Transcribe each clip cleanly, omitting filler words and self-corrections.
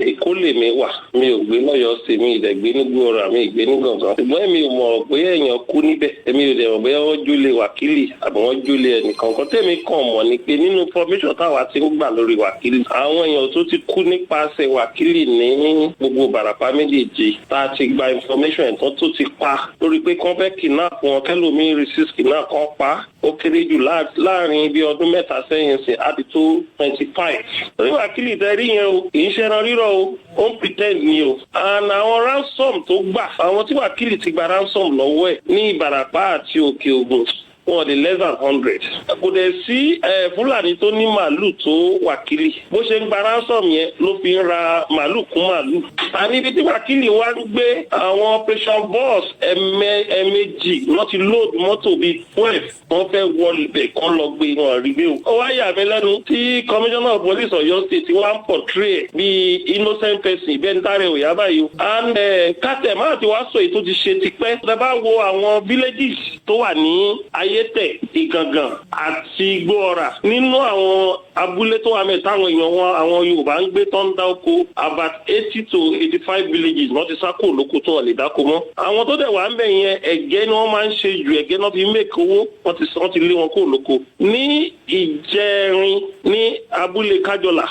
Èkó lèmi wà, mi ò gbé lọ́yọ̀ọ́ sí, mi ìdẹ̀ gbé ní Gbóòrà, mi ìgbé ní Gàngán. Ṣùgbọ́n èmi ò mọ̀ pé èèyàn kú níbẹ̀. Èmi ò dẹ̀ mọ̀ bóyá wọ́n jólè wákìlì àbí wọ́n jólè ẹnìkan. Nǹkan tèmi kàn mọ̀ ni pé nínú information táwa ti ń gbà lórí wákìlì, àwọn èèyàn tó ti kú nípasẹ̀ wákìlì ní gbogbo Ìbàràpá méjèèjì tá a ti gba information ẹ̀tọ́ tó ti pa lórí pé kán fẹ́ kidnap wọn kẹ́lòmíì resist kidnap kan pa ó kéré jù láàrin bí ọdún mẹ́ta sẹ́yìn sí àti tó 25. Lórí wákìlì tẹ́rí yẹn o, kì í ṣẹran rírọ̀ o, ó ń pretend ni o. And àwọn ransom tó gbà, àwọn tí wákìlì ti gba ransom lọ́wọ́ ẹ̀ ní Ìbàràpá àti Òkè Ògùn wọn di less than 100. Kò dẹ̀ sí Fúlàní tó ní màálù tó wákìlì. Bó ṣe ń gba ransom yẹn ló fi ń ra màálù kún màálù. Àní ibi tí wákìlì wá ń gbé àwọn operation boss ẹ̀ẹ̀mejì wọ́n ti load mọ́tò bíi 12 wọ́n fẹ́ wọlé ibẹ̀ kán lọ gbé wọn rí gbé o. Ó wá yà mí lẹ́nu tí commissioner of police Ọ̀yọ́ state wá ń portray bíi innocent person bẹ́ẹ̀ ní tààrẹ òyà báyìí o. And kátẹ̀ máa ti wá sọ èyí tó ti ṣe tipẹ́. Ṣé bá wo àwọn villages tó wà ní Ayétẹ̀, Ìgàngàn àti Gbóòrà nínú àwọn abúlé tó wà mẹ́ táwọn èèyàn wọn àwọn Yorùbá ń gbé tó ń dá oko about 80 to 85 villages wọ́n ti sá kúrò lóko tó wọ́n lè dáko mọ́. Àwọn tó dẹ̀ wà ń bẹ̀ yẹn ẹ̀gẹ́ ni wọ́n máa ń ṣe jù, ẹ̀gẹ́ náà fi make owó wọ́n ti lé wọn kúrò lóko. Ní Ìjẹrin ní abúlé Kájọlà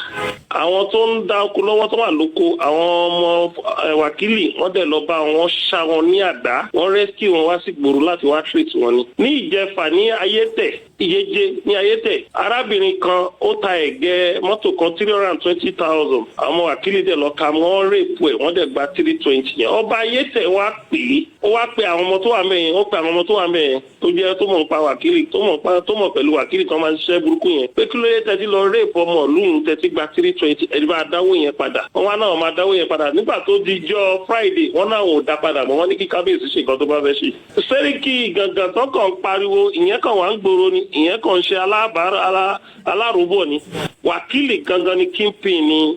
àwọn tó ń dá oko lọ́wọ́ tó wà lóko àwọn ọmọ wákìlì wọ́n dẹ̀ lọ bá wọn ṣá wọn ní àdá wọ́n rescue wọn wá sí gbòòrò láti wá treat wọn ni. Ní Ìjẹfà ní Ayétẹ̀ Ìyéje ní Ayétẹ̀ arábìnrin kan ó ta ẹ̀gẹ́ mọ́tò kan 320,000 àwọn wákìlì dẹ̀ lọ ka wọ́n rèpù ẹ̀ wọ́n dẹ̀ gba 320 yẹn. Ọba Ayétẹ̀ wá pè àwọn ọmọ tó wà mẹ́yìn ó pe àwọn ọmọ tó wà mẹ́yìn tó jẹ́ tó mọ̀ nípa wákìlì tó mọ̀ pẹ̀lú wákìlì tó máa ń ṣiṣẹ́ burúkú yẹn pé kí ló yẹ tẹ́tí lọ rèpù ọmọ lóhùn tẹ́tí gba 320 ẹ̀dí bá dáwó yẹn padà. Wọ́n wá náà máa dáwó yẹn padà nígbà tó di jọ́ Friday wọ́n náà ò dá padà mọ́ wọ́n ní kí kábíyèsí ṣe nǹkan tó bá fẹ́ ṣe. Sẹ́ríkì Gàngàn tó kàn pariwo ìyẹn kan wà ń gbòòrò ni ìyẹn kan ṣe aláròbọ̀ ni. Wákìlì gangan ni kingpin ni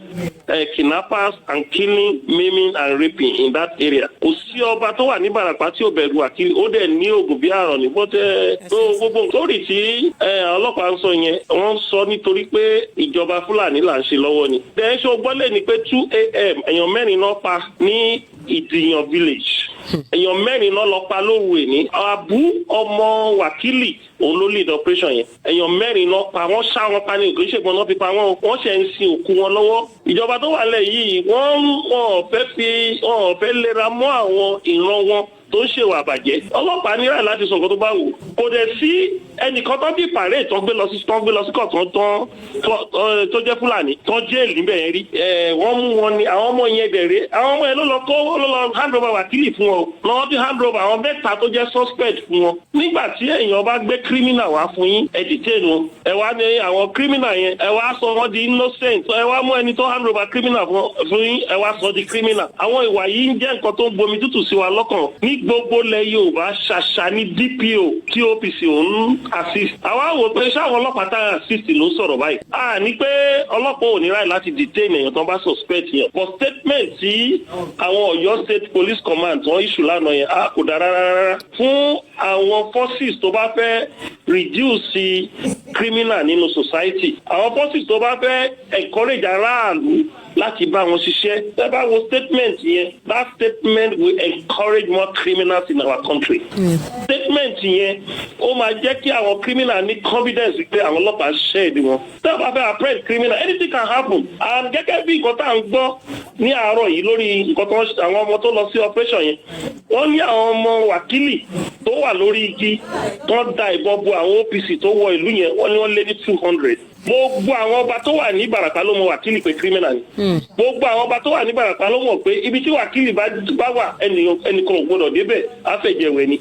kidnappers and killing, maiming and raping in that area. Kò sí ọba tó wà ní Ìbàràpá tí ó bẹ̀rù wákìlì ó dẹ̀ ní oògùn bí àrùn ní bọ́tẹ́ gbogbo sórí tí ọlọ́pàá ń sọ yẹn wọ́n ń sọ nítorí pé ìjọba Fúlàní là ń ṣe lọ́wọ́ ni. Dẹ́ṣọ́ gbọ́lẹ̀ ni pé 2 a.m. èèyàn mẹ́rin náà pa ní Ìdìyàn village. Èèyàn mẹ́rin náà lọ pa lóru èní. Àbú ọmọ wákìlì òun ló lead operation yẹn. Èèyàn mẹ́rin náà pa wọ́n ṣá wọn pa ní òkè ìṣègùn náà fi pa wọ́n ṣe ń sin òkú wọn lọ́wọ́. Ìjọba tó wà lẹ̀ yìí wọ́n ò fẹ́ lera mọ́ àwọn ìran wọn tó ń ṣèwà àbàjẹ́. Ọlọ́pàá níra láti sọ nǹkan tó bá wù. Kò dẹ̀ sí ẹnìkan tó bí pàrẹ́ tó gbé lọ sí kọ̀ọ̀tàn tó jẹ́ Fúlàní tó jẹ́ẹ̀lì níbẹ̀ yẹn rí. Wọ́n mú wọn ni àwọn ọmọ yẹn bẹ̀rẹ̀ àwọn ọmọ yẹn ló lọ hand over wákìlì fún wọn lọ́wọ́ bí hand over àwọn mẹ́ta tó jẹ́ suspect fún wọn. Nígbà tí èèyàn bá gbé criminal wá fún yín ẹ detain wọn ẹ wá ní àwọn criminal yẹn ẹ wá sọ wọn di innocent ẹ wá mú ẹni tó hand over criminal fún yín ẹ wá sọ di criminal. Àwọn ìwà yìí ń jẹ́ nǹkan tó ń bomi tútù sí wa lọ́kàn. Ní gbogbo lẹ Yorùbá ṣàṣà ní DPO tí OPC òun assist. Àwa wò pé ṣáwọn ọlọ́pàá tá assist ló sọ̀rọ̀ báyìí. A ní pé ọlọ́pàá ò ní ráì láti detain èèyàn tó bá suspect yẹn. For statement tí àwọn Ọ̀yọ́ State Police Command wọ́n issue lánàá yẹn a kò dára rárá fún àwọn forces tó bá fẹ́ reduce criminal nínú society. Àwọn forces tó bá fẹ́ encourage aráàlú láti bá wọn ṣiṣẹ́. Ẹ bá wo statement yẹn, that statement will encourage more criminals in our country. Statement yẹn ó máa jẹ́ kí àwọn criminal ní confidence pé àwọn ọlọ́pàá ṣiṣẹ́ ìdí wọn. Tí a bá fẹ́ apprehend criminal, anything can happen. And gẹ́gẹ́ bí nǹkan tá à ń gbọ́ ní àárọ̀ yìí lórí nǹkan tó àwọn ọmọ tó lọ sí operation yẹn, wọ́n ní àwọn ọmọ wákìlì tó wà lórí igi wọ́n da ìbọn bu àwọn OPC tó wọ ìlú yẹn wọ́n ní wọ́n lé ní 200. Gbogbo àwọn ọba tó wà ní Ìbàràpá ló mọ wákìlì pé criminal ni. Gbogbo àwọn ọba tó wà ní Ìbàràpá ló mọ̀ pé ibi tí wákìlì bá wà ẹnìkan ò gbọdọ̀ débẹ̀ á fẹ̀jẹ̀wẹ̀ ni.